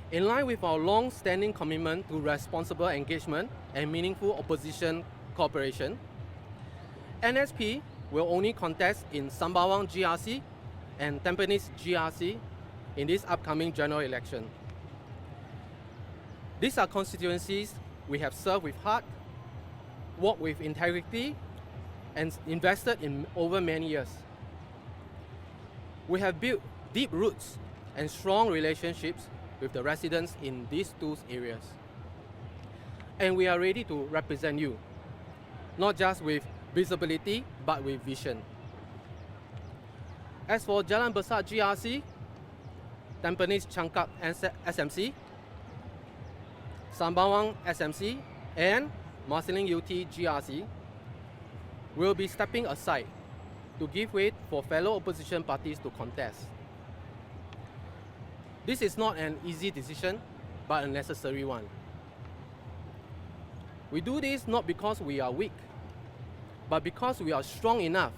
In line with our long-standing commitment to responsible engagement and meaningful opposition cooperation, NSP will only contest in Sembawang GRC and Tampines GRC in this upcoming general election. These are constituencies we have served with heart, worked with integrity, and invested in over many years. We have built deep roots and strong relationships with the residents in these two areas. And we are ready to represent you, not just with visibility, but with vision. As for Jalan Besar GRC, Tampines Changkat SMC, Sembawang SMC, and Marsiling UT GRC, will be stepping aside to give way for fellow opposition parties to contest. This is not an easy decision, but a necessary one. We do this not because we are weak, but because we are strong enough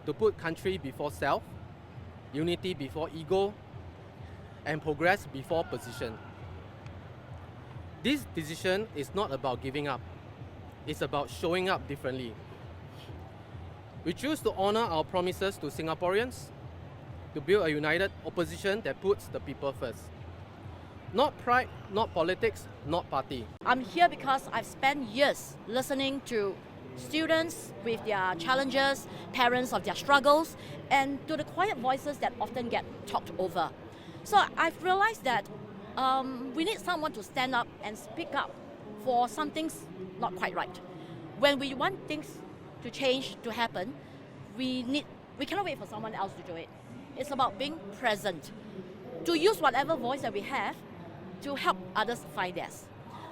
to put country before self, unity before ego, and progress before position. This decision is not about giving up. It's about showing up differently. We choose to honor our promises to Singaporeans, to build a united opposition that puts the people first. Not pride, not politics, not party. I'm here because I've spent years listening to students with their challenges, parents of their struggles, and to the quiet voices that often get talked over. So I've realized that we need someone to stand up and speak up for something's not quite right. When we want things to change, to happen, we cannot wait for someone else to do it. It's about being present, to use whatever voice that we have to help others find theirs.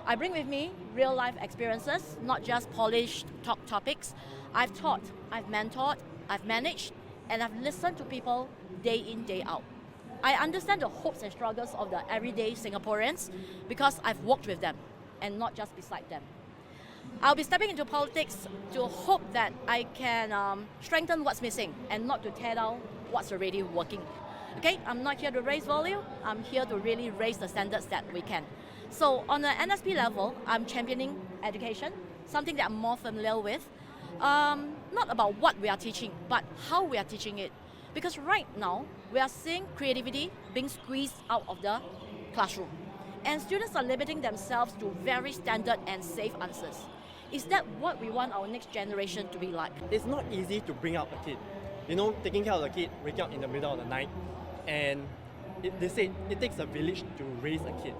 I bring with me real life experiences, not just polished talk topics. I've taught, I've mentored, I've managed, and I've listened to people day in, day out. I understand the hopes and struggles of the everyday Singaporeans because I've walked with them and not just beside them. I'll be stepping into politics to hope that I can strengthen what's missing and not to tear down what's already working. Okay, I'm not here to raise volume, I'm here to really raise the standards that we can. So on the NSP level, I'm championing education, something that I'm more familiar with. Not about what we are teaching, but how we are teaching it. Because right now, we are seeing creativity being squeezed out of the classroom. And students are limiting themselves to very standard and safe answers. Is that what we want our next generation to be like? It's not easy to bring up a kid. You know, taking care of a kid, waking up in the middle of the night, and they say it takes a village to raise a kid.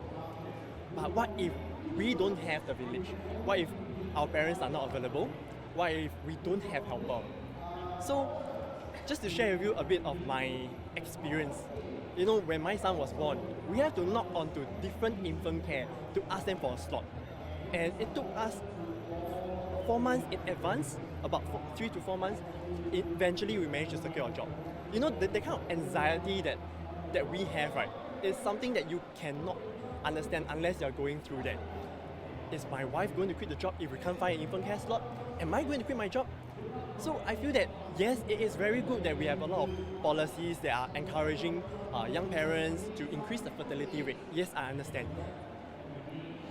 But what if we don't have the village? What if our parents are not available? What if we don't have helper? So, just to share with you a bit of my experience, you know, when my son was born, we have to knock onto different infant care to ask them for a slot. And it took us 4 months in advance, about 3 to 4 months, eventually we managed to secure a job. You know, the kind of anxiety that we have, right, is something that you cannot understand unless you're going through that. Is my wife going to quit the job if we can't find an infant care slot? Am I going to quit my job? So I feel that yes, it is very good that we have a lot of policies that are encouraging young parents to increase the fertility rate. Yes, I understand.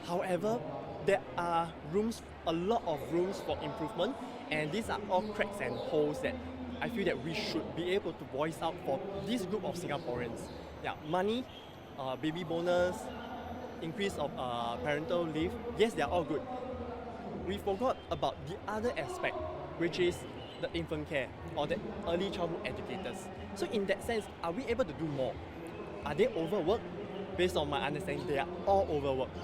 However, there are a lot of rooms for improvement, and these are all cracks and holes that I feel that we should be able to voice out for this group of Singaporeans. Yeah, money, baby bonus, increase of parental leave, yes, they are all good. We forgot about the other aspect, which is the infant care or the early childhood educators. So in that sense, are we able to do more? Are they overworked? Based on my understanding, they are all overworked.